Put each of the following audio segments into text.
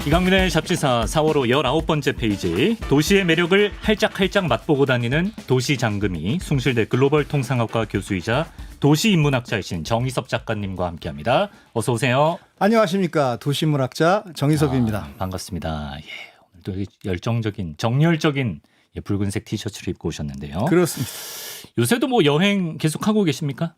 이강민의 잡지사 4월호 19번째 페이지. 도시의 매력을 할짝할짝 맛보고 다니는 도시장금이 숭실대 글로벌 통상학과 교수이자 도시인문학자이신 정희섭 작가님과 함께합니다. 어서 오세요. 안녕하십니까. 도시인문학자 정희섭입니다. 반갑습니다. 예, 오늘도 열정적인 정열적인 붉은색 티셔츠를 입고 오셨는데요. 그렇습니다. 요새도 뭐 여행 계속하고 계십니까?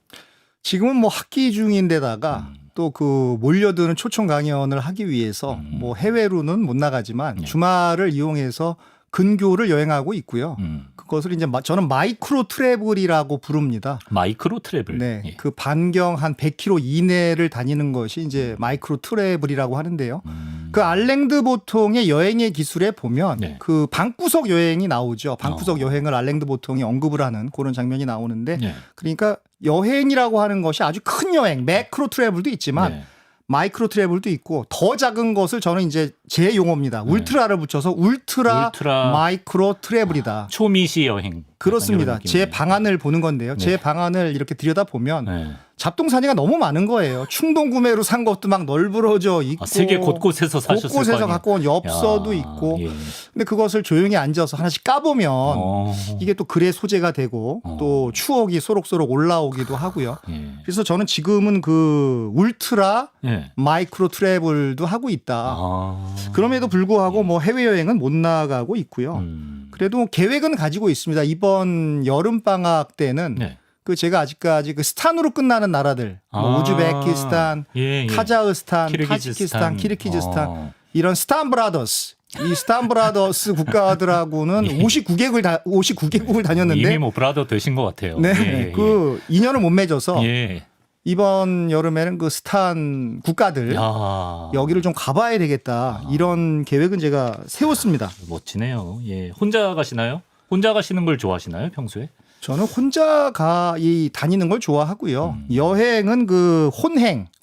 지금은 뭐 학기 중인데다가 또 그 몰려드는 초청 강연을 하기 위해서 뭐 해외로는 못 나가지만 주말을 이용해서 근교를 여행하고 있고요. 그것을 이제 저는 마이크로 트래블이라고 부릅니다. 마이크로 트래블. 네, 예. 그 반경 한 100km 이내를 다니는 것이 이제 마이크로 트래블이라고 하는데요. 그 알랭드 보통의 여행의 기술에 보면 네. 그 방구석 여행이 나오죠. 방구석 여행을 알랭드 보통이 언급을 하는 그런 장면이 나오는데 네. 그러니까 여행이라고 하는 것이 아주 큰 여행, 매크로 트래블도 있지만 네. 마이크로 트래블도 있고 더 작은 것을 저는 이제 제 용어입니다. 울트라를 붙여서 울트라 마이크로 트래블이다. 초미시 여행. 그렇습니다. 약간 이런 제 느낌이네요. 방안을 보는 건데요. 제 방안을 이렇게 들여다보면 네. 잡동사니가 너무 많은 거예요. 충동 구매로 산 것도 막 널브러져 있고 세계 곳곳에서 사셨을 거 곳곳에서 아니에요. 갖고 온 엽서도 야, 있고 예. 근데 그것을 조용히 앉아서 하나씩 까보면 이게 또 글의 소재가 되고 또 추억이 소록소록 올라오기도 하고요. 예. 그래서 저는 지금은 그 울트라 예. 마이크로 트래블도 하고 있다. 아. 그럼에도 불구하고 뭐 해외여행은 못 나가고 있고요. 그래도 계획은 가지고 있습니다. 이번 여름방학 때는 네. 그 제가 아직까지 그 스탄으로 끝나는 나라들 뭐 우즈베키스탄, 예, 예. 카자흐스탄, 키르기즈스탄. 타지키스탄, 키르기즈스탄 이런 스탄 브라더스 이 스탄 브라더스 국가들하고는 59개국을 다녔는데 이미 뭐 브라더 되신 것 같아요. 네, 예, 그 인연을 못 맺어서 예. 이번 여름에는 그 스탄 국가들 야. 여기를 좀 가봐야 되겠다 이런 계획은 제가 세웠습니다. 멋지네요. 예. 혼자 가시나요? 혼자 가시는 걸 좋아하시나요, 평소에? 저는 혼자 다니는 걸 좋아하고요. 여행은 그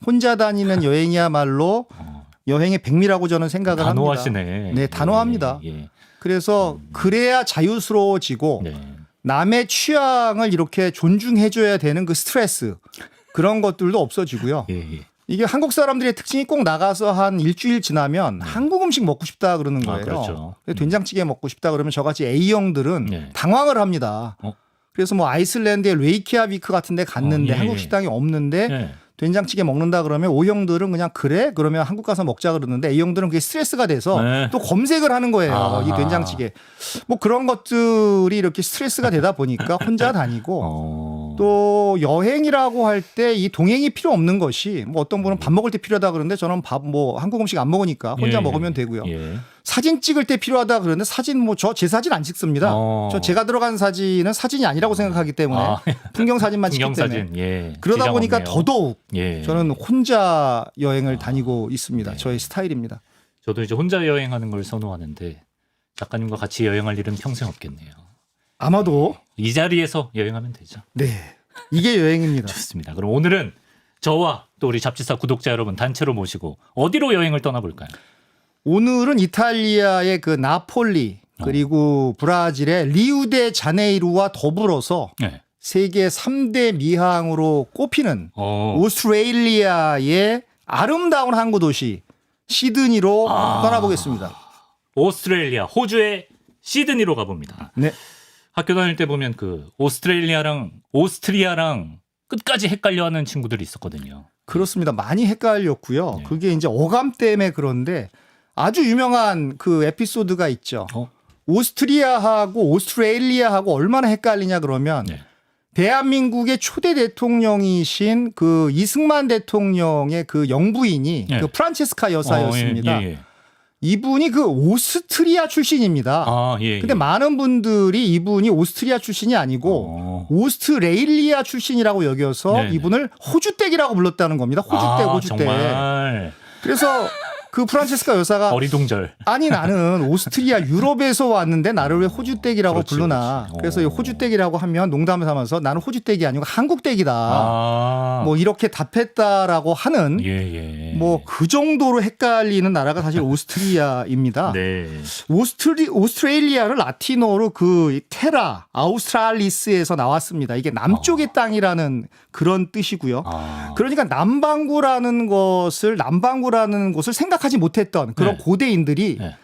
혼자 다니는 여행이야말로 여행의 백미라고 저는 생각을 단호하시네. 합니다. 네, 단호합니다. 예. 그래서 그래야 자유스러워지고 네. 남의 취향을 이렇게 존중해줘야 되는 그 스트레스 그런 것들도 없어지고요. 예, 예. 이게 한국 사람들의 특징이 꼭 나가서 한 일주일 지나면 한국 음식 먹고 싶다 그러는 거예요. 그렇죠. 된장찌개 먹고 싶다 그러면 저같이 A형들은 네. 당황을 합니다. 그래서 뭐 아이슬란드의 레이키아비크 같은 데 갔는데 예, 한국 예. 식당이 없는데 예. 된장찌개 먹는다 그러면 O형들은 그냥 그래? 그러면 한국 가서 먹자 그러는데 A형들은 그게 스트레스가 돼서 네. 또 검색을 하는 거예요. 아하. 이 된장찌개. 뭐 그런 것들이 이렇게 스트레스가 되다 보니까 혼자 다니고 또 여행이라고 할 때 이 동행이 필요 없는 것이 뭐 어떤 분은 밥 먹을 때 필요하다 그러는데 저는 밥 뭐 한국 음식 안 먹으니까 혼자 예, 먹으면 되고요. 예. 사진 찍을 때 필요하다 그러는데 사진 뭐 제 사진 안 찍습니다. 저 제가 들어간 사진은 사진이 아니라고 생각하기 때문에 풍경 사진만 찍기 때문에 풍경사진. 예. 그러다 지장 보니까 없네요. 더더욱 예. 저는 혼자 여행을 다니고 있습니다. 네. 저의 스타일입니다. 저도 이제 혼자 여행하는 걸 선호하는데 작가님과 같이 여행할 일은 평생 없겠네요. 아마도 이 자리에서 여행하면 되죠. 네 이게 여행입니다. 좋습니다. 그럼 오늘은 저와 또 우리 잡지사 구독자 여러분 단체로 모시고 어디로 여행을 떠나볼까요? 오늘은 이탈리아의 그 나폴리 그리고 브라질의 리우데 자네이루와 더불어서 네. 세계 3대 미항으로 꼽히는 어. 오스트레일리아의 아름다운 항구 도시 시드니로 떠나보겠습니다. 오스트레일리아, 호주의 시드니로 가봅니다. 네. 학교 다닐 때 보면 그 오스트리아랑 끝까지 헷갈려하는 친구들이 있었거든요. 그렇습니다. 많이 헷갈렸고요. 네. 그게 이제 어감 때문에 그런데 아주 유명한 그 에피소드가 있죠. 오스트리아하고 오스트레일리아하고 얼마나 헷갈리냐 그러면 네. 대한민국의 초대 대통령이신 그 이승만 대통령의 그 영부인이 네. 그 프란체스카 여사였습니다. 예. 이분이 그 오스트리아 출신입니다. 예. 근데 많은 분들이 이분이 오스트리아 출신이 아니고 오스트레일리아 출신이라고 여겨서 네네. 이분을 호주댁이라고 불렀다는 겁니다. 호주댁. 정말 그래서 그 프란체스카 여사가 어리둥절. 아니 나는 오스트리아 유럽에서 왔는데 나를 왜 호주댁이라고 그렇지, 부르나. 그렇지. 그래서 이 호주댁이라고 하면 농담을 삼아서 나는 호주댁이 아니고 한국댁이다. 뭐 이렇게 답했다라고 하는 예. 뭐 그 정도로 헷갈리는 나라가 사실 오스트리아입니다. 네. 오스트레일리아를 라틴어로 그 테라 아우스트랄리스에서 나왔습니다. 이게 남쪽의 땅이라는 그런 뜻이고요. 그러니까 남반구라는 곳을 생각 생각하지 못했던 그런 네. 고대인들이 네.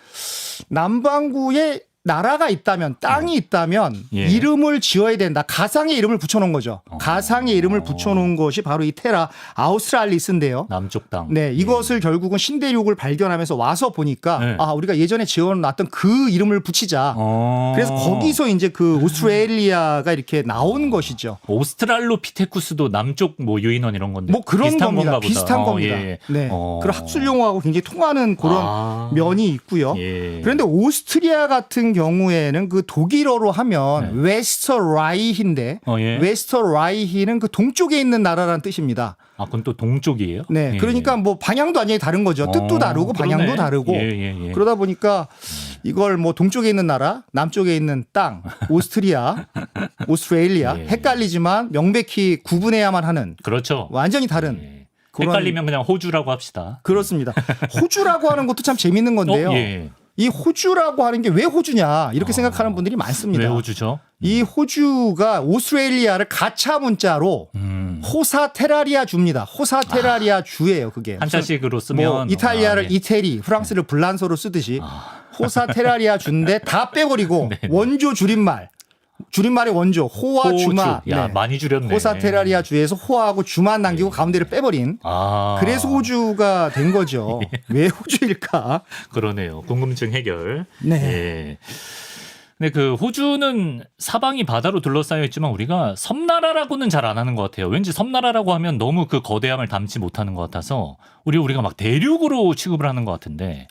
남반구에 나라가 있다면 땅이 있다면 예. 이름을 지어야 된다. 가상의 이름을 붙여놓은 거죠. 가상의 이름을 붙여놓은 것이 바로 이 테라 아우스트랄리스인데요. 남쪽 땅. 네, 이것을 결국은 신대륙을 발견하면서 와서 보니까 네. 아 우리가 예전에 지어놨던 그 이름을 붙이자. 그래서 거기서 이제 그 오스트레일리아가 이렇게 나온 것이죠. 오스트랄로피테쿠스도 남쪽 뭐 유인원 이런 건데 뭐 그런 비슷한 겁니다. 건가 보다. 비슷한 겁니다. 예. 네, 그런 학술 용어하고 굉장히 통하는 그런 면이 있고요. 예. 그런데 오스트리아 같은 경우에는 그 독일어로 하면 웨스터라이히인데 예. 웨스터라이히는 그 동쪽에 있는 나라라는 뜻입니다. 아, 그건 또 동쪽이에요? 네, 예. 그러니까 뭐 방향도 완전히 다른 거죠. 뜻도 다르고 방향도 그러네. 다르고 예. 그러다 보니까 이걸 뭐 동쪽에 있는 나라, 남쪽에 있는 땅, 오스트리아, 오스트레일리아 예. 헷갈리지만 명백히 구분해야만 하는 그렇죠. 완전히 다른 예. 그런 헷갈리면 그냥 호주라고 합시다. 그렇습니다. 호주라고 하는 것도 참 재밌는 건데요. 예. 이 호주라고 하는 게 왜 호주냐 이렇게 생각하는 분들이 많습니다. 왜 호주죠? 이 호주가 오스트레일리아를 가차 문자로 호사테라리아 주입니다. 호사테라리아 주예요, 그게. 한자식으로 쓰면 뭐 이탈리아를 예. 이태리, 프랑스를 블란소로 쓰듯이 호사테라리아 주인데 다 빼버리고 원조 줄임말의 원조 호와 호주. 주마. 야, 네. 많이 줄였네. 호사테라리아 주에서 호하고 주만 남기고 가운데를 빼버린. 그래서 호주가 된 거죠. 왜 호주일까? 그러네요. 궁금증 해결. 네. 예. 근데 그 호주는 사방이 바다로 둘러싸여 있지만 우리가 섬나라라고는 잘 안 하는 것 같아요. 왠지 섬나라라고 하면 너무 그 거대함을 담지 못하는 것 같아서 우리가 막 대륙으로 취급을 하는 것 같은데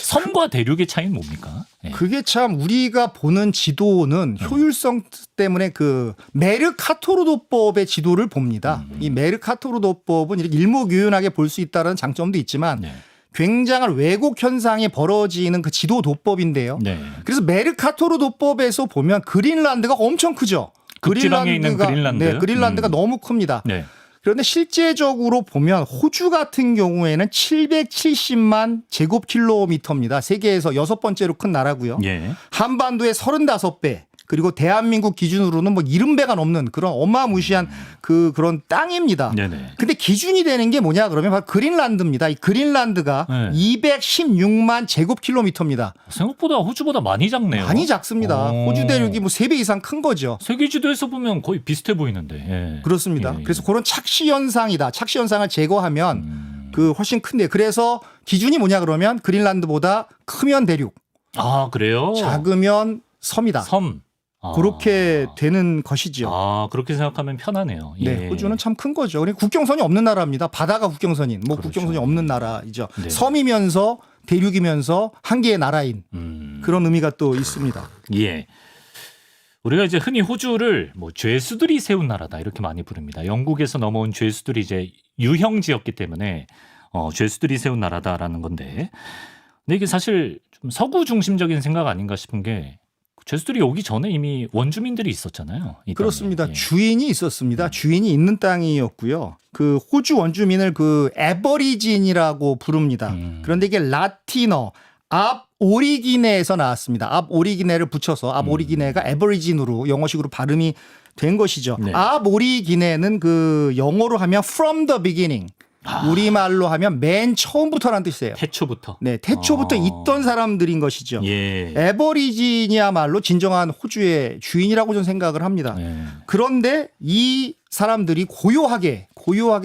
섬과 대륙의 차이는 뭡니까? 예. 그게 참 우리가 보는 지도는 효율성 때문에 그 메르카토르도법의 지도를 봅니다. 이 메르카토르도법은 이렇게 일목요연하게 볼 수 있다는 장점도 있지만 네. 굉장한 왜곡 현상이 벌어지는 그 지도 도법인데요. 네. 그래서 메르카토르 도법에서 보면 그린란드가 엄청 크죠. 극지방에 있는 그린란드. 네, 그린란드가 너무 큽니다. 네. 그런데 실제적으로 보면 호주 같은 경우에는 770만 제곱킬로미터입니다. 세계에서 6번째로 큰 나라고요. 예. 한반도의 35배. 그리고 대한민국 기준으로는 뭐 70배가 넘는 그런 어마무시한 그런 땅입니다. 네네. 근데 기준이 되는 게 뭐냐 그러면 바로 그린란드입니다. 이 그린란드가 네. 216만 제곱킬로미터입니다. 생각보다 호주보다 많이 작네요. 많이 작습니다. 오. 호주 대륙이 뭐 3배 이상 큰 거죠. 세계 지도에서 보면 거의 비슷해 보이는데. 예. 그렇습니다. 예. 그래서 그런 착시 현상이다. 착시 현상을 제거하면 그 훨씬 큰데 그래서 기준이 뭐냐 그러면 그린란드보다 크면 대륙, 아, 그래요? 작으면 섬이다. 섬. 그렇게 되는 것이죠. 그렇게 생각하면 편하네요. 예. 네, 호주는 참 큰 거죠. 그리고 국경선이 없는 나라입니다. 바다가 국경선인, 뭐 그렇죠. 국경선이 없는 나라이죠. 네. 섬이면서 대륙이면서 한 개의 나라인 그런 의미가 또 있습니다. 예. 우리가 이제 흔히 호주를 뭐 죄수들이 세운 나라다 이렇게 많이 부릅니다. 영국에서 넘어온 죄수들이 이제 유형지였기 때문에 죄수들이 세운 나라다라는 건데, 근데 이게 사실 좀 서구 중심적인 생각 아닌가 싶은 게. 죄수들이 오기 전에 이미 원주민들이 있었잖아요. 이 그렇습니다. 땅에. 예. 주인이 있었습니다. 주인이 있는 땅이었고요. 그 호주 원주민을 그 에버리진이라고 부릅니다. 그런데 이게 라틴어 앞 오리기네에서 나왔습니다. 앞 오리기네를 붙여서 앞 오리기네가 에버리진으로 영어식으로 발음이 된 것이죠. 네. 앞 오리기네는 그 영어로 하면 from the beginning. 우리말로 하면 맨 처음부터라는 뜻이에요. 태초부터. 네, 태초부터 있던 사람들인 것이죠. 예. 에버리진이야말로 진정한 호주의 주인이라고 저는 생각을 합니다. 예. 그런데 이 사람들이 고요하게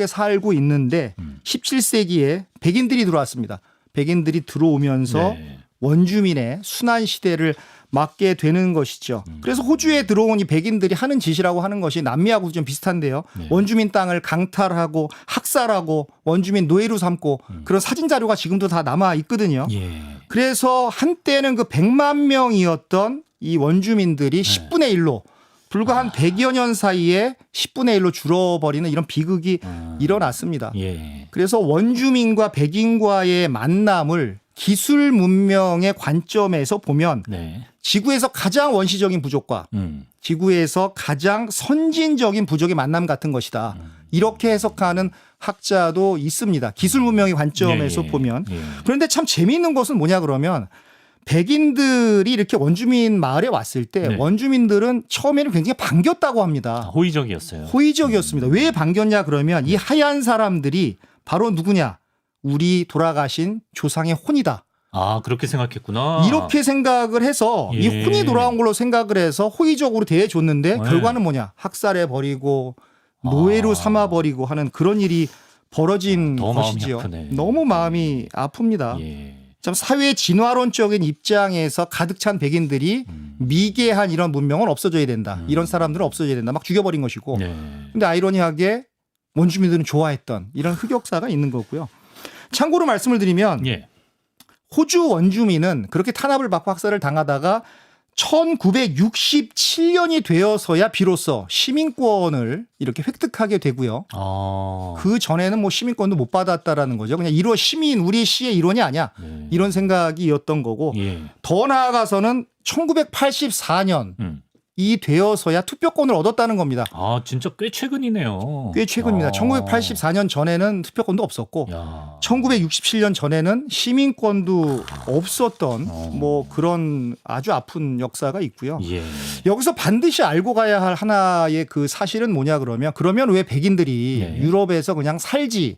살고 있는데 17세기에 백인들이 들어왔습니다. 백인들이 들어오면서 네. 원주민의 순환 시대를 맞게 되는 것이죠. 그래서 호주에 들어온 이 백인들이 하는 짓이라고 하는 것이 남미하고 좀 비슷한데요. 네. 원주민 땅을 강탈하고 학살하고 원주민 노예로 삼고 그런 사진 자료가 지금도 다 남아 있거든요. 예. 그래서 한때는 그 100만 명이었던 이 원주민들이 10분의 1로 불과 한 100여 년 사이에 10분의 1로 줄어버리는 이런 비극이 일어났습니다. 예. 그래서 원주민과 백인과의 만남을 기술 문명의 관점에서 보면 네. 지구에서 가장 원시적인 부족과 지구에서 가장 선진적인 부족의 만남 같은 것이다. 이렇게 해석하는 학자도 있습니다. 기술 문명의 관점에서 예, 예. 보면. 예. 그런데 참 재미있는 것은 뭐냐 그러면 백인들이 이렇게 원주민 마을에 왔을 때 네. 원주민들은 처음에는 굉장히 반겼다고 합니다. 호의적이었어요. 호의적이었습니다. 왜 반겼냐 그러면 이 하얀 사람들이 바로 누구냐? 우리 돌아가신 조상의 혼이다. 아, 그렇게 생각했구나. 이렇게 생각을 해서 이 예. 혼이 돌아온 걸로 생각을 해서 호의적으로 대해줬는데 예. 결과는 뭐냐? 학살해버리고 노예로 삼아버리고 하는 그런 일이 벌어진 더 마음이 것이지요. 아프네. 너무 마음이 아픕니다. 예. 참 사회 진화론적인 입장에서 가득 찬 백인들이 미개한 이런 문명은 없어져야 된다. 이런 사람들은 없어져야 된다. 막 죽여버린 것이고. 네. 근데 아이러니하게 원주민들은 좋아했던 이런 흑역사가 있는 거고요. 참고로 말씀을 드리면 예. 호주 원주민은 그렇게 탄압을 받고 학살을 당하다가 1967년이 되어서야 비로소 시민권을 이렇게 획득하게 되고요. 아. 그 전에는 뭐 시민권도 못 받았다라는 거죠. 그냥 일원 시민 우리 시의 일원이 아니야. 네. 이런 생각이었던 거고 예. 더 나아가서는 1984년 이 되어서야 투표권을 얻었다는 겁니다. 아, 진짜 꽤 최근이네요. 꽤 최근입니다. 아. 1984년 전에는 투표권도 없었고 야. 1967년 전에는 시민권도 없었던 뭐 그런 아주 아픈 역사가 있고요. 예. 여기서 반드시 알고 가야 할 하나의 그 사실은 뭐냐 그러면 왜 백인들이 네. 유럽에서 그냥 살지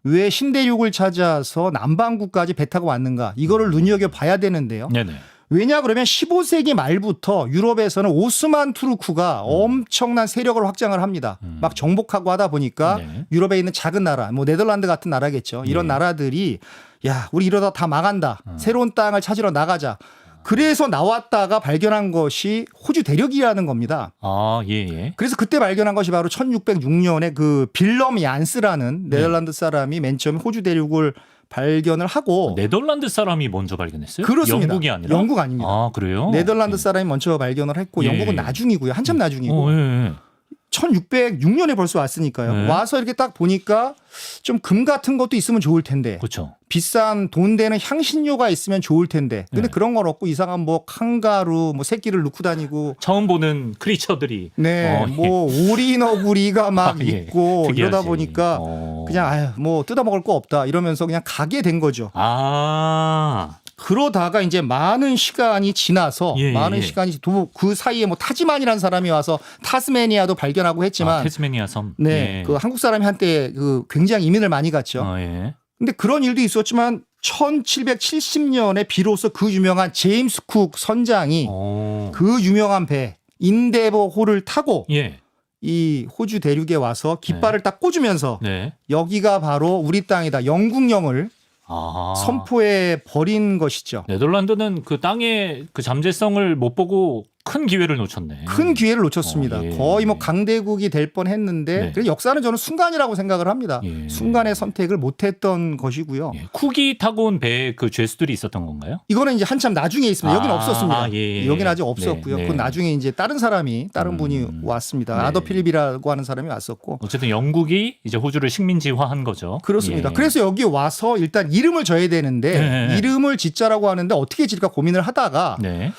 왜 신대륙을 찾아서 남반구까지 배 타고 왔는가 이거를 눈여겨봐야 되는데요. 네네. 왜냐 그러면 15세기 말부터 유럽에서는 오스만 투르크가 엄청난 세력을 확장을 합니다. 막 정복하고 하다 보니까 네. 유럽에 있는 작은 나라, 뭐 네덜란드 같은 나라겠죠. 이런 예. 나라들이 야 우리 이러다 다 망한다. 새로운 땅을 찾으러 나가자. 그래서 나왔다가 발견한 것이 호주 대륙이라는 겁니다. 아, 예, 예. 그래서 그때 발견한 것이 바로 1606년에 그 빌럼 얀스라는 네덜란드 사람이 맨 처음 호주 대륙을 발견을 하고 네덜란드 사람이 먼저 발견했어요? 그렇습니다. 영국이 아니라? 영국 아닙니다. 아, 그래요? 네덜란드 사람이 먼저 발견을 했고 예. 영국은 나중이고요. 한참 나중이고. 예, 예. 1606년에 벌써 왔으니까요. 네. 와서 이렇게 딱 보니까 좀 금 같은 것도 있으면 좋을 텐데 그렇죠. 비싼 돈 되는 향신료가 있으면 좋을 텐데 근데 네. 그런 건 없고 이상한 뭐 칸가루 뭐 새끼를 넣고 다니고 처음 보는 크리처들이 네, 예. 뭐 오리너구리가 막 아, 예. 있고 이러다 특이하지. 보니까 그냥 아유 뭐 뜯어먹을 거 없다 이러면서 그냥 가게 된 거죠. 아, 그러다가 이제 많은 시간이 지나서 예, 많은 예. 시간이 그 사이에 뭐 타지만이라는 사람이 와서 타스메니아도 발견하고 했지만 태스메니아 섬. 네, 예. 그 한국 사람이 한때 그 굉장히 이민을 많이 갔죠. 예. 근데 그런 일도 있었지만 1770년에 비로소 그 유명한 제임스 쿡 선장이 오. 그 유명한 배 인데버호를 타고 예. 이 호주 대륙에 와서 깃발을 딱 꽂으면서 네. 여기가 바로 우리 땅이다. 영국령을 아. 선포해 버린 것이죠. 네덜란드는 그 땅의 그 잠재성을 못 보고 큰 기회를 놓쳤네. 큰 기회를 놓쳤습니다. 예. 거의 뭐 강대국이 될 뻔했는데 네. 그래서 역사는 저는 순간이라고 생각을 합니다. 예. 순간의 선택을 못했던 것이고요. 예. 쿡이 타고 온 배에 그 죄수들이 있었던 건가요? 이거는 이제 한참 나중에 있습니다. 여기는 아, 없었습니다. 예. 여기는 아직 없었고요. 네, 네. 그건 나중에 이제 다른 분이 왔습니다. 네. 아더 필립이라고 하는 사람이 왔었고. 어쨌든 영국이 이제 호주를 식민지화한 거죠. 그렇습니다. 예. 그래서 여기 와서 일단 이름을 져야 되는데 네. 이름을 짓자라고 하는데 어떻게 질까 고민을 하다가 네.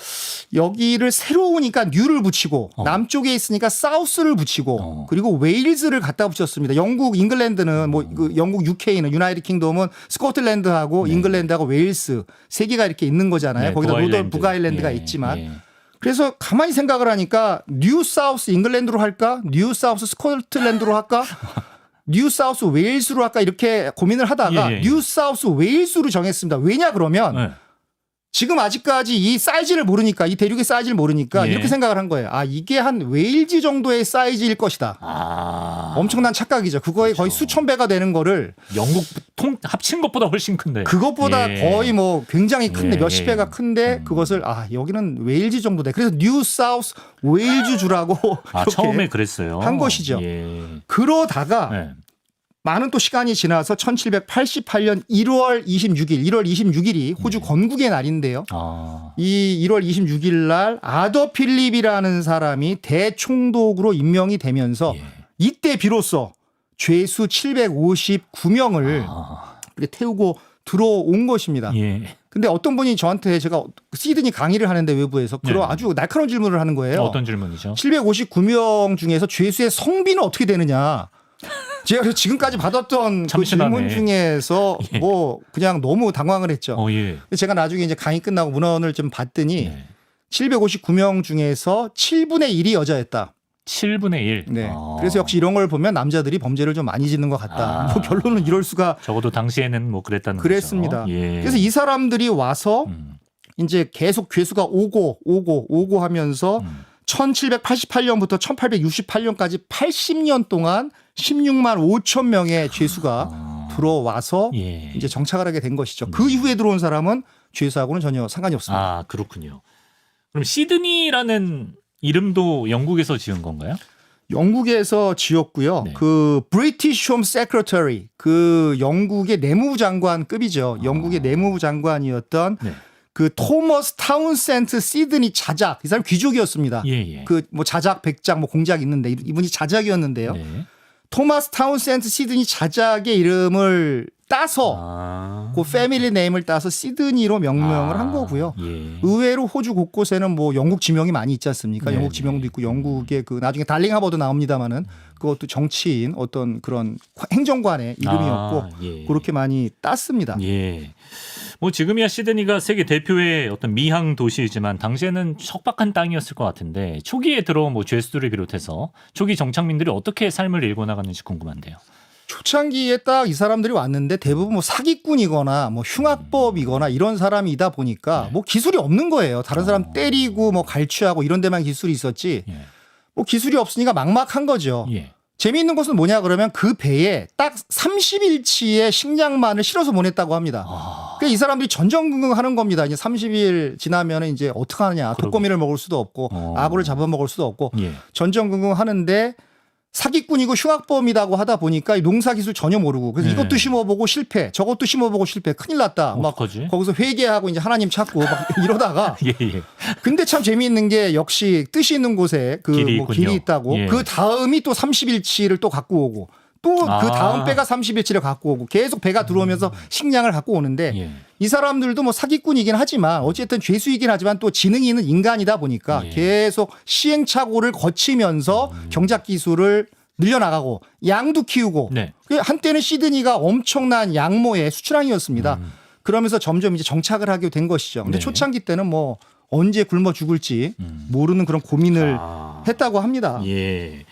여기를 새로우니까 뉴를 붙이고 남쪽에 있으니까 사우스를 붙이고 그리고 웨일즈를 갖다 붙였습니다. 영국, 잉글랜드는 뭐 그 영국 UK는 유나이티드 킹덤은 스코틀랜드하고 잉글랜드하고 웨일스 세 개가 이렇게 있는 거잖아요. 네, 거기다 북아일랜드. 북아일랜드가 예, 있지만 예. 그래서 가만히 생각을 하니까 뉴 사우스 잉글랜드로 할까? 뉴 사우스 스코틀랜드로 할까? 뉴 사우스 웨일스로 할까? 이렇게 고민을 하다가 예, 예. 뉴 사우스 웨일스로 정했습니다. 왜냐 그러면 네. 지금 아직까지 이 사이즈를 모르니까 이 대륙의 사이즈를 모르니까 예. 이렇게 생각을 한 거예요. 아 이게 한 웨일즈 정도의 사이즈일 것이다. 아. 엄청난 착각이죠. 그거의 거의 그렇죠. 수천 배가 되는 거를 영국 합친 것보다 훨씬 큰데. 그것보다 예. 거의 뭐 굉장히 큰데 예. 몇십 배가 큰데 그것을 아 여기는 웨일즈 정도 돼. 그래서 뉴 사우스 웨일즈 주라고 아, 이렇게 처음에 그랬어요. 한 것이죠. 예. 그러다가 네. 많은 또 시간이 지나서 1788년 1월 26일이 호주 건국의 날인데요. 아. 이 1월 26일 날 아더 필립이라는 사람이 대총독으로 임명이 되면서 예. 이때 비로소 죄수 759명을 아. 이렇게 태우고 들어온 것입니다. 예. 근데 어떤 분이 저한테 제가 시드니 강의를 하는데 외부에서 그런 네. 아주 날카로운 질문을 하는 거예요. 어떤 질문이죠? 759명 중에서 죄수의 성비는 어떻게 되느냐? 제가 그래서 지금까지 받았던 그 참신하네. 질문 중에서 예. 뭐 그냥 너무 당황을 했죠. 예. 제가 나중에 이제 강의 끝나고 문헌을 좀 봤더니 예. 759명 중에서 7분의 1이 여자였다. 7분의 1. 네. 그래서 역시 이런 걸 보면 남자들이 범죄를 좀 많이 짓는 것 같다. 뭐 결론은 이럴 수가. 적어도 당시에는 뭐 그랬다는 그랬습니다. 거죠. 예. 그래서 이 사람들이 와서 이제 계속 죄수가 오고 하면서 1788년부터 1868년까지 80년 동안 16만 5천 명의 죄수가 들어와서 예. 이제 정착을 하게 된 것이죠. 그 이후에 들어온 사람은 죄수하고는 전혀 상관이 없습니다. 아, 그렇군요. 그럼 시드니라는 이름도 영국에서 지은 건가요? 영국에서 지었고요. 네. 그 British Home Secretary, 그 영국의 내무부 장관급이죠. 영국의 내무부 장관이었던 네. 그 토머스 타운센트 시드니 자작. 이 사람 귀족이었습니다. 예. 그 뭐 자작, 백작, 뭐 공작 있는데 이분이 자작이었는데요. 네. 토마스 타운센트 시드니 자작의 이름을 따서 그 패밀리 네임을 따서 시드니로 명명을 한 거고요. 예. 의외로 호주 곳곳에는 뭐 영국 지명이 많이 있지 않습니까? 네, 영국 지명도 있고 영국의 그 나중에 달링 하버도 나옵니다마는 그것도 정치인 어떤 그런 행정관의 이름이었고 예. 그렇게 많이 땄습니다. 예. 뭐 지금이야 시드니가 세계 대표의 어떤 미항 도시이지만 당시에는 척박한 땅이었을 것 같은데 초기에 들어온 뭐 죄수들을 비롯해서 초기 정착민들이 어떻게 삶을 일궈 나갔는지 궁금한데요. 초창기에 딱 이 사람들이 왔는데 대부분 뭐 사기꾼이거나 뭐 흉악법이거나 이런 사람이다 보니까 네. 뭐 기술이 없는 거예요. 다른 사람 때리고 뭐 갈취하고 이런 데만 기술이 있었지 예. 뭐 기술이 없으니까 막막한 거죠. 예. 재미있는 것은 뭐냐 그러면 그 배에 딱 30일치의 식량만을 실어서 보냈다고 합니다. 그러니까 이 사람들이 전전긍긍하는 겁니다. 이제 30일 지나면 이제 어떻게 하느냐. 독거미를 먹을 수도 없고 악어를 잡아먹을 수도 없고 예. 전전긍긍하는데 사기꾼이고 흉악범이라고 하다 보니까 이 농사기술 전혀 모르고 그래서 네. 이것도 심어보고 실패 저것도 심어보고 실패 큰일 났다. 막 어떡하지? 거기서 회개하고 이제 하나님 찾고 막 이러다가 예. 근데 참 재미있는 게 역시 뜻이 있는 곳에 그 길이 뭐 있군요. 길이 있다고 예. 그 다음이 또 30일치를 또 갖고 오고 또 그 다음 배가 30일치를 갖고 오고 계속 배가 들어오면서 식량을 갖고 오는데 예. 이 사람들도 뭐 사기꾼이긴 하지만 어쨌든 죄수이긴 하지만 또 지능이 있는 인간이다 보니까 예. 계속 시행착오를 거치면서 경작 기술을 늘려나가고 양도 키우고 네. 한때는 시드니가 엄청난 양모의 수출항이었습니다. 그러면서 점점 이제 정착을 하게 된 것이죠. 근데 네. 초창기 때는 뭐 언제 굶어 죽을지 모르는 그런 고민을 했다고 합니다. 예.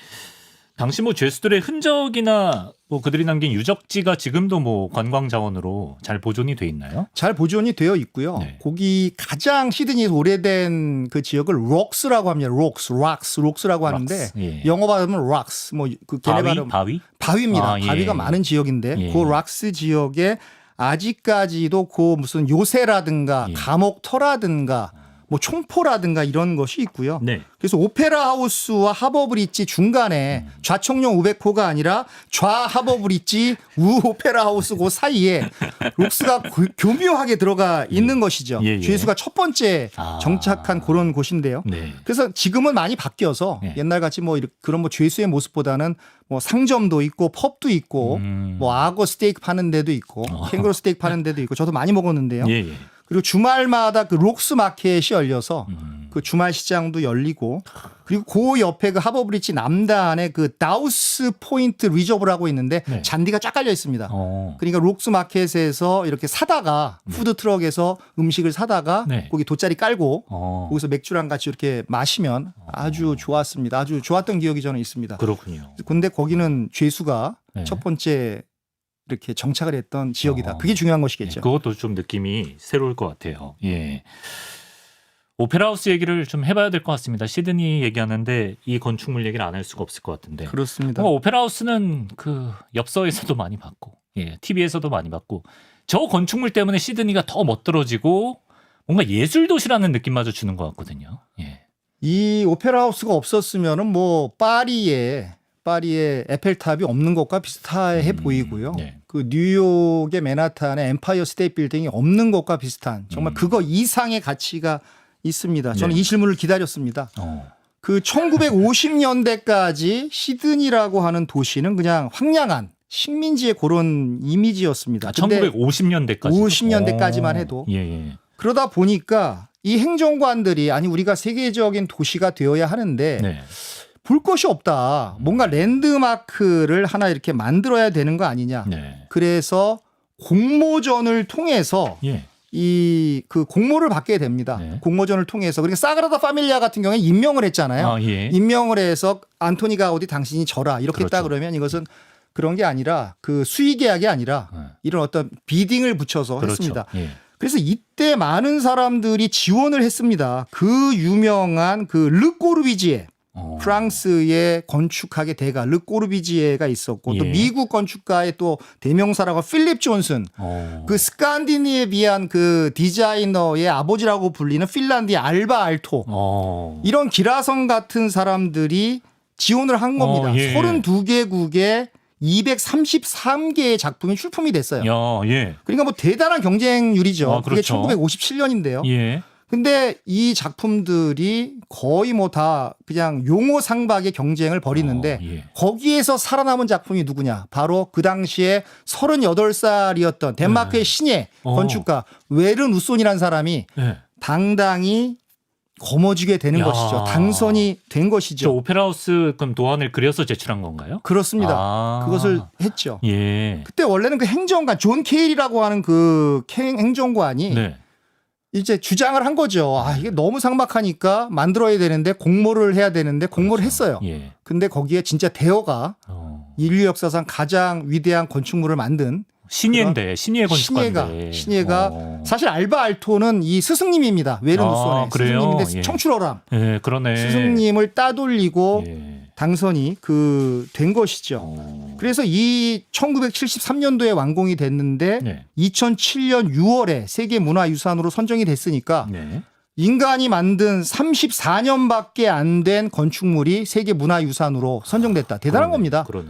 당시 뭐 죄수들의 흔적이나 뭐 그들이 남긴 유적지가 지금도 뭐 관광 자원으로 잘 보존이 돼 있나요? 잘 보존이 되어 있고요. 네. 거기 가장 시드니에서 오래된 그 지역을 록스라고 합니다. 록스라고 하는데 락스, 예. 영어 발음은 록스. 뭐 그 걔네 발음 바위? 바위입니다. 아, 예. 바위가 많은 지역인데 예. 그 록스 지역에 아직까지도 그 무슨 요새라든가 예. 감옥터라든가 뭐 총포라든가 이런 것이 있고요. 네. 그래서 오페라 하우스와 하버 브릿지 중간에 좌청룡 우백호가 아니라 좌 하버 브릿지 우 오페라 하우스 그 사이에 록스가 교묘하게 들어가 있는 것이죠. 예, 예. 죄수가 첫 번째 아. 정착한 그런 곳인데요. 네. 그래서 지금은 많이 바뀌어서 예. 옛날 같이 뭐 그런 뭐 죄수의 모습보다는 뭐 상점도 있고 펍도 있고 뭐 악어 스테이크 파는 데도 있고 캥거루 스테이크 파는 데도 있고 저도 많이 먹었는데요. 예. 그리고 주말마다 그 록스 마켓이 열려서 그 주말 시장도 열리고 그리고 그 옆에 그 하버 브릿지 남단에 그 다우스 포인트 리저브라고 있는데 네. 잔디가 쫙 깔려 있습니다. 어. 그러니까 록스 마켓에서 이렇게 사다가 푸드 트럭에서 음식을 사다가 네. 거기 돗자리 깔고 어. 거기서 맥주랑 같이 이렇게 마시면 아주 좋았습니다. 아주 좋았던 기억이 저는 있습니다. 그렇군요. 근데 거기는 죄수가 네. 첫 번째 이렇게 정착을 했던 지역이다. 어. 그게 중요한 것이겠죠. 그것도 좀 느낌이 새로울 것 같아요. 예. 오페라 하우스 얘기를 좀 해봐야 될 것 같습니다. 시드니 얘기하는데 이 건축물 얘기를 안 할 수가 없을 것 같은데. 그렇습니다. 오페라 하우스는 그 엽서에서도 많이 봤고, 예, TV에서도 많이 봤고, 저 건축물 때문에 시드니가 더 멋들어지고 뭔가 예술 도시라는 느낌마저 주는 것 같거든요. 예. 이 오페라 하우스가 없었으면은 뭐 파리에 에펠탑이 없는 것과 비슷해 보이고요. 네. 그 뉴욕의 맨하탄에 엠파이어 스테이트 빌딩이 없는 것과 비슷한 정말 그거 이상의 가치가 있습니다. 저는 네. 이 질문을 기다렸습니다. 어. 그 1950년대까지 시드니라고 하는 도시는 그냥 황량한 식민지의 그런 이미지였습니다. 근데 1950년대까지. 50년대까지만 해도. 예. 그러다 보니까 이 행정관들이 아니 우리가 세계적인 도시가 되어야 하는데 네. 볼 것이 없다. 뭔가 랜드마크를 하나 이렇게 만들어야 되는 거 아니냐. 네. 그래서 공모전을 통해서 예. 이 그 공모를 받게 됩니다. 네. 공모전을 통해서. 그러니까 사그라다 파밀리아 같은 경우에 임명을 했잖아요. 아, 예. 임명을 해서 안토니 가우디 당신이 져라 이렇게 그렇죠. 했다 그러면 이것은 그런 게 아니라 그 수의 계약이 아니라 이런 어떤 비딩을 붙여서 그렇죠. 했습니다. 예. 그래서 이때 많은 사람들이 지원을 했습니다. 그 유명한 그 르꼬르비지에 프랑스의 건축학의 대가 르꼬르비지에가 있었고 또 예. 미국 건축가의 또 대명사라고 필립 존슨 그 스칸디네비안 그 디자이너의 아버지라고 불리는 핀란드의 알바 알토 이런 기라성 같은 사람들이 지원을 한 겁니다. 예. 32개국에 233개의 작품이 출품이 됐어요. 야, 예. 그러니까 뭐 대단한 경쟁률이죠. 아, 그게 그렇죠. 1957년인데요. 예. 근데 이 작품들이 거의 뭐 다 그냥 용어 상박의 경쟁을 벌이는데 예. 거기에서 살아남은 작품이 누구냐? 바로 그 당시에 38살이었던 덴마크의 신예 건축가 웨른 우손이라는 사람이 예. 당당히 거머쥐게 되는 야. 것이죠. 당선이 된 저 것이죠. 오페라하우스 그럼 도안을 그려서 제출한 건가요? 그렇습니다. 아. 그것을 했죠. 예. 그때 원래는 그 행정관 존 케일이라고 하는 그 행정관이 네. 이제 주장을 한 거죠. 아, 이게 너무 삭막하니까 만들어야 되는데 공모를 해야 되는데 공모를 했어요. 예. 근데 거기에 진짜 대여가 인류 역사상 가장 위대한 건축물을 만든 신예인데 신예 건축가인데. 신예가 사실 알바 알토는 이 스승님입니다. 웨른 우손의 그래요? 스승님인데 예. 청출어람 예, 그러네. 스승님을 따돌리고 예. 당선이 된 것이죠. 그래서 이 1973년도에 완공이 됐는데 네. 2007년 6월에 세계문화유산으로 선정이 됐으니까 네. 인간이 만든 34년밖에 안 된 건축물이 세계문화유산으로 선정됐다. 대단한 겁니다. 그러네.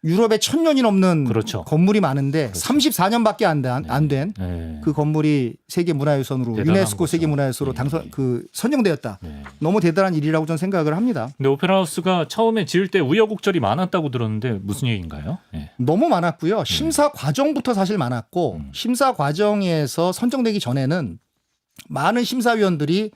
유럽에 1000년이 넘는 그렇죠. 건물이 많은데 34년밖에 안 된 그 네. 건물이 세계문화유산으로 대단한 유네스코 거죠. 세계문화유산으로 선정되었다. 네. 너무 대단한 일이라고 저는 생각을 합니다. 근데 오페라하우스가 처음에 지을 때 우여곡절이 많았다고 들었는데 무슨 얘기인가요? 예. 너무 많았고요. 심사 과정부터 사실 많았고 심사 과정에서 선정되기 전에는 많은 심사위원들이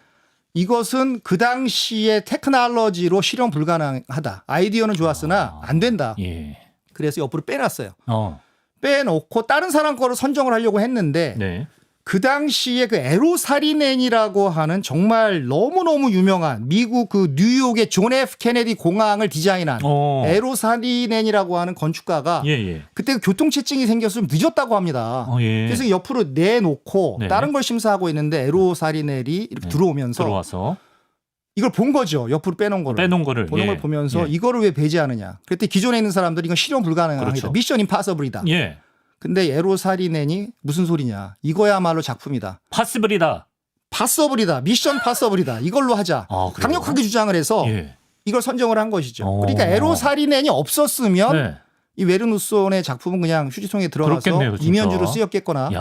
이것은 그 당시의 테크놀로지로 실현 불가능하다. 아이디어는 좋았으나 안 된다. 예. 그래서 옆으로 빼놨어요. 어. 빼놓고 다른 사람 거를 선정을 하려고 했는데 네. 그 당시에 그 에로사리넨이라고 하는 정말 너무너무 유명한 미국 그 뉴욕의 존 F 케네디 공항을 디자인한 에로사리넨이라고 하는 건축가가 예, 예. 그때 그 교통체증이 생겨서 좀 늦었다고 합니다. 예. 그래서 옆으로 내놓고 네. 다른 걸 심사하고 있는데 에로사리넬이 이렇게 들어오면서 들어와서 이걸 본 거죠. 옆으로 빼놓은 거를. 빼놓은 거를 보는 예. 걸 보면서 예. 이거를 왜 배제하느냐. 그때 기존에 있는 사람들이 이건 실현 불가능합니다. 그렇죠. 미션 임파서블이다. 예. 근데 에로사리넨이 무슨 소리냐. 이거야말로 작품이다. 파스블이다. 파서블이다. 미션 파서블이다. 이걸로 하자. 아, 그래요? 강력하게 주장을 해서 예. 이걸 선정을 한 것이죠. 그러니까 에로사리넨이 없었으면 네. 이 웨르누손의 작품은 그냥 휴지통에 들어가서 그렇겠네요, 진짜. 이면주로 쓰였겠거나 야.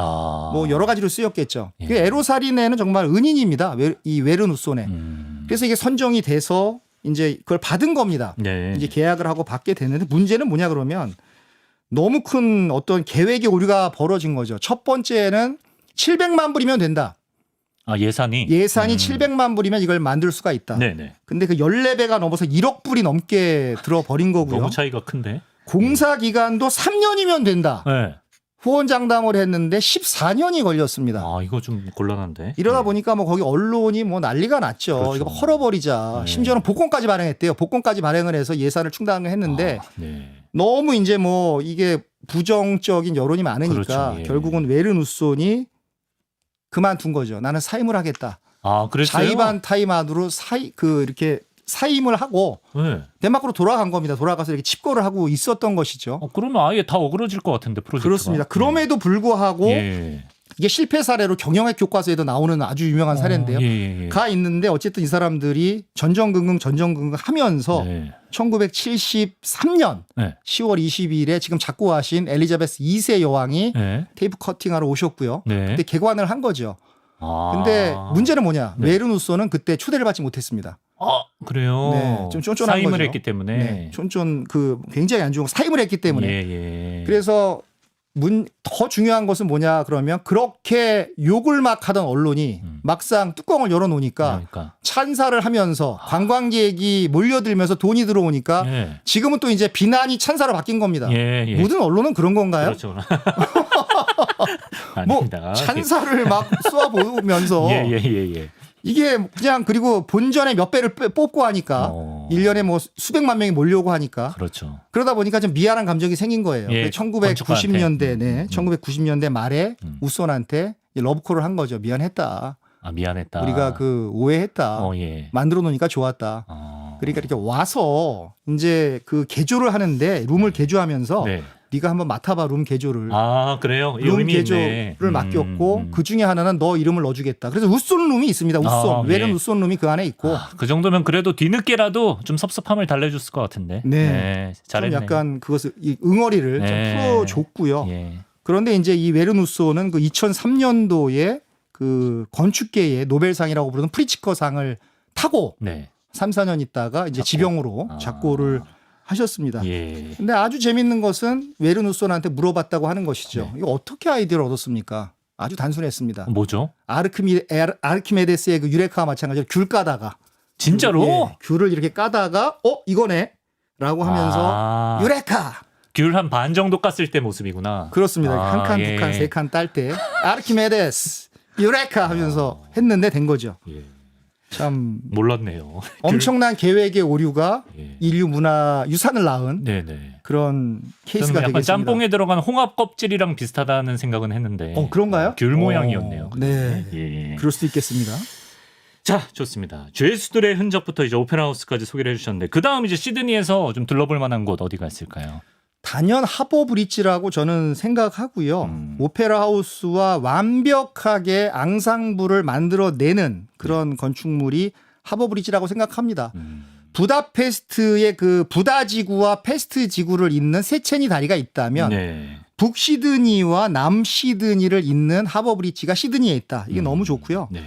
뭐 여러 가지로 쓰였겠죠. 예. 그 에로사리넨은 정말 은인입니다. 이 웨르누손에. 그래서 이게 선정이 돼서 이제 그걸 받은 겁니다. 네. 이제 계약을 하고 받게 됐는데 문제는 뭐냐 그러면 너무 큰 어떤 계획의 오류가 벌어진 거죠. 첫 번째는 700만 불이면 된다. 아, 예산이 700만 불이면 이걸 만들 수가 있다. 네네. 근데 그 14배가 넘어서 1억 불이 넘게 들어버린 거고요. 너무 차이가 큰데. 공사 기간도 3년이면 된다. 네. 후원장담을 했는데 14년이 걸렸습니다. 아, 이거 좀 곤란한데. 이러다 네. 보니까 뭐 거기 언론이 뭐 난리가 났죠. 그렇죠. 이거 헐어버리자. 네. 심지어는 복권까지 발행했대요. 복권까지 발행을 해서 예산을 충당을 했는데 아, 네. 너무 이제 뭐 이게 부정적인 여론이 많으니까 그렇죠. 예. 결국은 웨르누손이 그만둔 거죠. 나는 사임을 하겠다. 아, 그랬어요? 자의반 타임아웃으로 이렇게 사임을 하고 네. 덴마크로 돌아간 겁니다. 돌아가서 이렇게 칩거를 하고 있었던 것이죠. 그러면 아예 다 어그러질 것 같은데 프로젝트가. 그렇습니다. 그럼에도 불구하고 예. 이게 실패 사례로 경영학 교과서에도 나오는 아주 유명한 사례인데요. 예. 가 있는데 어쨌든 이 사람들이 전전긍긍 하면서 네. 1973년 네. 10월 20일에 지금 작고하신 엘리자베스 2세 여왕이 네. 테이프 커팅하러 오셨고요. 네. 그때 개관을 한 거죠. 아. 근데 문제는 뭐냐? 네. 웨르누손은 그때 초대를 받지 못했습니다. 아, 그래요. 네, 좀 쫀쫀한 사임을 거죠. 했기 때문에. 네, 쫀쫀 굉장히 안 좋은 사임을 했기 때문에. 예. 그래서 더 중요한 것은 뭐냐 그러면 그렇게 욕을 막 하던 언론이 막상 뚜껑을 열어놓으니까 그러니까. 찬사를 하면서 관광객이 몰려들면서 돈이 들어오니까 예. 지금은 또 이제 비난이 찬사로 바뀐 겁니다. 예. 모든 언론은 그런 건가요? 그렇죠. 뭐 아닙니다. 찬사를 막 쏘아보면서 예. 이게 그냥 그리고 본전에 몇 배를 뽑고 하니까 1년에 뭐 수백만 명이 몰려오고 하니까 그렇죠. 그러다 보니까 좀 미안한 감정이 생긴 거예요. 예, 1990년대 1990년대 말에 우손한테 러브콜을 한 거죠. 미안했다. 아, 미안했다. 우리가 그 오해했다. 예. 만들어 놓으니까 좋았다. 그러니까 이렇게 와서 이제 그 개조를 하는데 룸을 개조하면서 네. 네가 한번 맡아봐 룸 개조를. 아, 그래요? 이 룸 의미 개조를 있네. 맡겼고 그 중에 하나는 너 이름을 넣어주겠다. 그래서 우손 룸이 있습니다. 우손. 외래는 예. 우손 룸이 그 안에 있고. 그 정도면 그래도 뒤늦게라도 좀 섭섭함을 달래줬을 것 같은데. 네. 좀 잘했네. 약간 그것을 이 응어리를 좀 풀어줬고요. 예. 그런데 이제 이 외른 우손은 그 2003년도에 그 건축계의 노벨상이라고 부르는 프리츠커상을 타고 네. 3, 4년 있다가 이제 지병으로 작고를 하셨습니다. 예. 근데 아주 재밌는 것은 외른 우손한테 물어봤다고 하는 것이죠. 이거 어떻게 아이디어를 얻었습니까? 아주 단순했습니다. 뭐죠? 아르키메데스의 그 유레카와 마찬가지로 귤 까다가 진짜로? 예, 귤을 이렇게 까다가 이거네 라고 하면서 유레카 귤 한 반 정도 깠을 때 모습이구나. 그렇습니다. 한 칸, 예. 두 칸, 세 칸 딸 때 아르키메데스 유레카 하면서 했는데 된 거죠. 예. 참 몰랐네요. 엄청난 계획의 오류가 예. 인류 문화 유산을 낳은 네네. 그런 케이스가 약간 되겠습니다. 짬뽕에 들어간 홍합 껍질이랑 비슷하다는 생각은 했는데. 그런가요? 귤 모양이었네요. 네. 예. 그럴 수도 있겠습니다. 자, 좋습니다. 죄수들의 흔적부터 이제 오페라 하우스까지 소개를 해주셨는데 그 다음 이제 시드니에서 좀 둘러볼 만한 곳 어디가 있을까요? 단연 하버 브릿지라고 저는 생각하고요. 오페라 하우스와 완벽하게 앙상블을 만들어내는 그런 건축물이 하버 브릿지라고 생각합니다. 부다페스트의 그 부다 지구와 페스트 지구를 잇는 세체니 다리가 있다면 네. 북시드니와 남시드니를 잇는 하버 브릿지가 시드니에 있다. 이게 너무 좋고요. 네.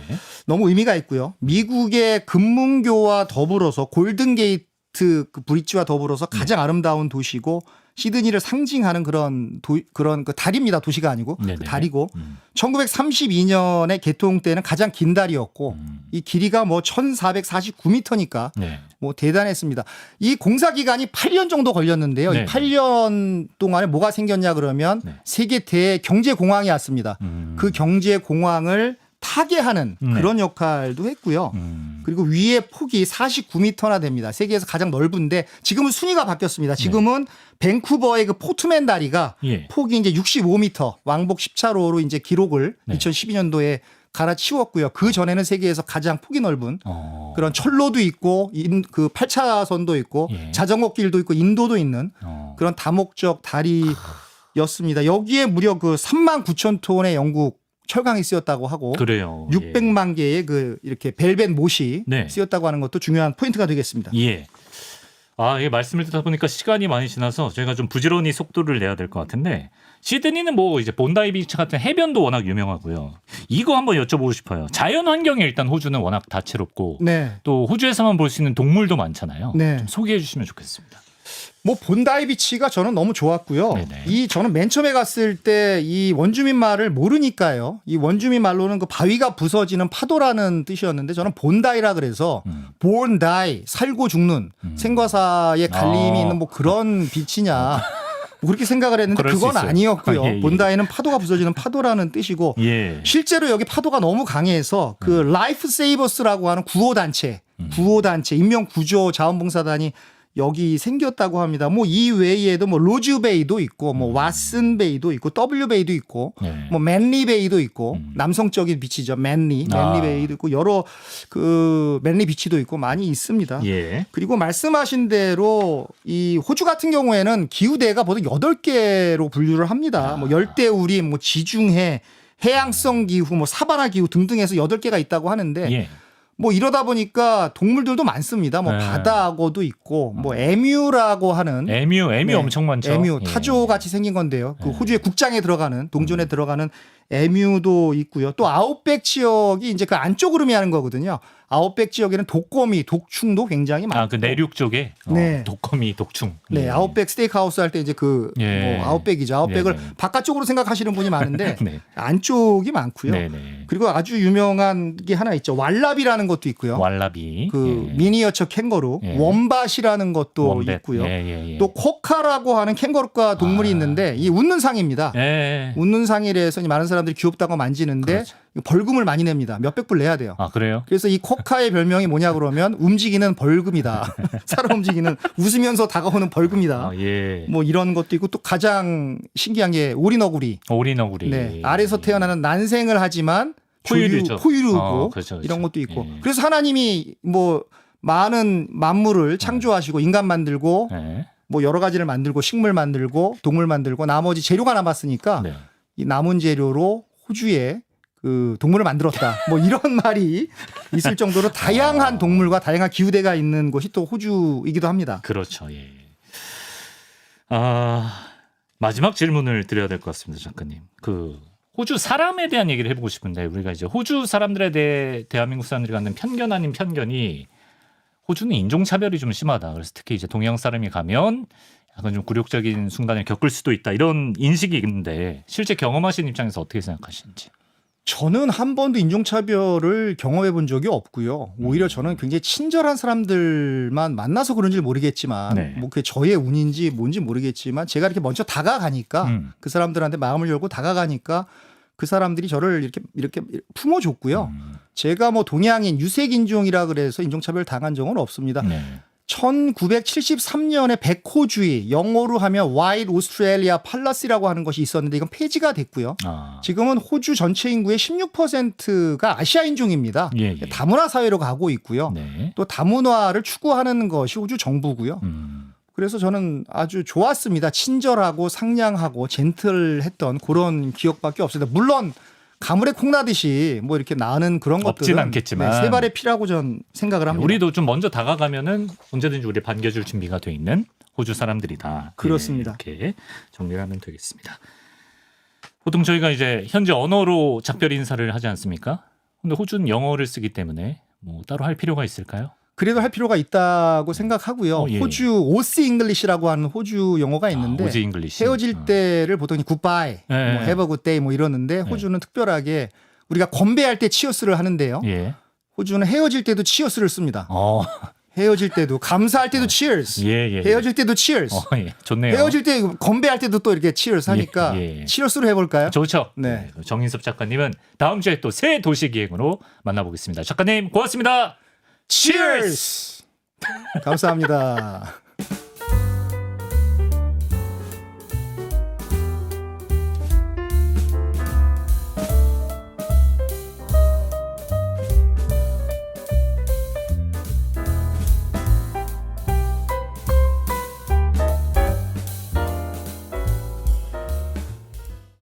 너무 의미가 있고요. 미국의 금문교와 더불어서 골든게이트 그 브릿지와 더불어서 가장 아름다운 도시고 시드니를 상징하는 그런 그 다리입니다. 도시가 아니고 그 다리고 1932년에 개통 때는 가장 긴 다리였고 이 길이가 뭐 1449m니까 뭐 대단했습니다. 이 공사 기간이 8년 정도 걸렸는데요. 이 8년 동안에 뭐가 생겼냐 그러면 세계 대경제 공황이 왔습니다. 그 경제 공황을 타개하는 그런 역할도 했고요. 그리고 위의 폭이 49m나 됩니다. 세계에서 가장 넓은데 지금은 순위가 바뀌었습니다. 지금은 밴쿠버의 그 포트맨 다리가 폭이 이제 65m 왕복 10차로로 이제 기록을 2012년도에 갈아치웠고요. 그 전에는 세계에서 가장 폭이 넓은 그런 철로도 있고 그 8차선도 있고 자전거 길도 있고 인도도 있는 그런 다목적 다리였습니다. 여기에 무려 그 39,000톤의 영국 철강이 쓰였다고 하고 그래요. 600만 개의 그 이렇게 벨벳 못이 네. 쓰였다고 하는 것도 중요한 포인트가 되겠습니다. 예. 아, 이게 말씀을 듣다 보니까 시간이 많이 지나서 저희가 좀 부지런히 속도를 내야 될 것 같은데 시드니는 뭐 이제 본다이 비치 같은 해변도 워낙 유명하고요. 이거 한번 여쭤보고 싶어요. 자연 환경이 일단 호주는 워낙 다채롭고 또 호주에서만 볼 수 있는 동물도 많잖아요. 좀 소개해 주시면 좋겠습니다. 뭐 본다이 비치가 저는 너무 좋았고요. 저는 맨 처음에 갔을 때 이 원주민 말을 모르니까요. 이 원주민 말로는 그 바위가 부서지는 파도라는 뜻이었는데 저는 본다이라 그래서 born die 살고 죽는 생과 사의 갈림이 있는 뭐 그런 비치냐. 뭐 그렇게 생각을 했는데 그건 아니었고요. 본다이는 파도가 부서지는 파도라는 뜻이고 실제로 여기 파도가 너무 강해서 그 라이프 세이버스라고 하는 구호단체 인명구조 자원봉사단이 여기 생겼다고 합니다. 뭐 이 외에도 뭐 로즈 베이도 있고 뭐 왓슨 베이도 있고 W 베이도 있고 뭐 맨리 베이도 있고 남성적인 비치죠. 맨리 베이도 있고 여러 그 맨리 비치도 있고 많이 있습니다. 그리고 말씀하신 대로 이 호주 같은 경우에는 기후대가 보통 8개로 분류를 합니다. 뭐 열대우림, 뭐 지중해, 해양성 기후, 뭐 사바나 기후 등등해서 8개가 있다고 하는데 뭐 이러다 보니까 동물들도 많습니다. 뭐 바다악어도 있고 뭐 에뮤라고 하는 에뮤 엄청 많죠. 에뮤 타조 같이 생긴 건데요. 그 호주의 국장에 들어가는 동전에 들어가는 에뮤도 있고요. 또 아웃백 지역이 이제 그 안쪽으로 의미하는 거거든요. 아웃백 지역에는 독거미, 독충도 굉장히 많고. 그 내륙 쪽에 독거미, 독충. 아웃백 스테이크하우스 할 때 이제 그 뭐 아웃백이죠. 아웃백을 바깥쪽으로 생각하시는 분이 많은데 안쪽이 많고요. 그리고 아주 유명한 게 하나 있죠. 왈라비라는 것도 있고요. 왈라비. 그 미니어처 캥거루, 예. 원밭이라는 것도 원뱃. 있고요. 예. 또 코카라고 하는 캥거루과 동물이 있는데 이 웃는 상입니다. 예. 웃는 상이라서 많은 사람들이 귀엽다고 만지는데 그렇죠. 벌금을 많이 냅니다. 몇백 불 내야 돼요. 아, 그래요? 그래서 이 코카의 별명이 뭐냐 그러면 움직이는 벌금이다. 살아 움직이는 웃으면서 다가오는 벌금이다. 아, 예. 뭐 이런 것도 있고 또 가장 신기한 게 오리너구리. 오리너구리. 네. 알에서 태어나는 난생을 하지만 포유류죠. 포유류고 그렇죠. 이런 것도 있고. 예. 그래서 하나님이 뭐 많은 만물을 창조하시고 인간 만들고 예. 뭐 여러 가지를 만들고 식물 만들고 동물 만들고 나머지 재료가 남았으니까 네. 이 남은 재료로 호주에 그 동물을 만들었다. 뭐 이런 말이 있을 정도로 다양한 동물과 다양한 기후대가 있는 곳이 또 호주이기도 합니다. 그렇죠. 예. 마지막 질문을 드려야 될 것 같습니다, 작가님. 그 호주 사람에 대한 얘기를 해보고 싶은데 우리가 이제 호주 사람들에 대해 대한민국 사람들이 갖는 편견 아닌 편견이 호주는 인종차별이 좀 심하다. 그래서 특히 이제 동양 사람이 가면 약간 좀 굴욕적인 순간을 겪을 수도 있다. 이런 인식이 있는데 실제 경험하신 입장에서 어떻게 생각하시는지. 저는 한 번도 인종차별을 경험해 본 적이 없고요. 오히려 저는 굉장히 친절한 사람들만 만나서 그런지 모르겠지만 네. 뭐 그게 저의 운인지 뭔지 모르겠지만 제가 이렇게 먼저 다가가니까 그 사람들한테 마음을 열고 다가가니까 그 사람들이 저를 이렇게 품어줬고요. 제가 뭐 동양인 유색인종이라 그래서 인종차별 당한 적은 없습니다. 네. 1973년에 백호주의, 영어로 하면 White Australia Policy라고 하는 것이 있었는데 이건 폐지가 됐고요. 지금은 호주 전체 인구의 16%가 아시아 인종입니다. 예. 다문화 사회로 가고 있고요. 네. 또 다문화를 추구하는 것이 호주 정부고요. 그래서 저는 아주 좋았습니다. 친절하고 상냥하고 젠틀했던 그런 기억밖에 없습니다. 물론 가물에 콩나듯이 뭐 이렇게 나는 그런 없진 것들은 않겠지만. 세 발의 피라고 전 생각을 합니다. 우리도 좀 먼저 다가가면은 언제든지 우리 반겨줄 준비가 돼 있는 호주 사람들이다. 그렇습니다. 예, 이렇게 정리를 하면 되겠습니다. 보통 저희가 이제 현지 언어로 작별 인사를 하지 않습니까? 근데 호주는 영어를 쓰기 때문에 뭐 따로 할 필요가 있을까요? 그래도 할 필요가 있다고 생각하고요. 예. 호주 오스 잉글리시라고 하는 호주 영어가 있는데 오지 잉글리시. 헤어질 때를 보통 굿바이, 뭐 예. have a good day 뭐 이러는데 호주는 특별하게 우리가 건배할 때 치어스를 하는데요. 예. 호주는 헤어질 때도 치어스를 씁니다. 어. 헤어질 때도 감사할 때도 cheers. 예. 헤어질 때도 cheers. 예. 좋네요. 헤어질 때 건배할 때도 또 이렇게 cheers 하니까 예. cheers로 해볼까요? 좋죠. 네. 정인섭 작가님은 다음 주에 또 새 도시 기획으로 만나보겠습니다. 작가님 고맙습니다. cheers. 감사합니다.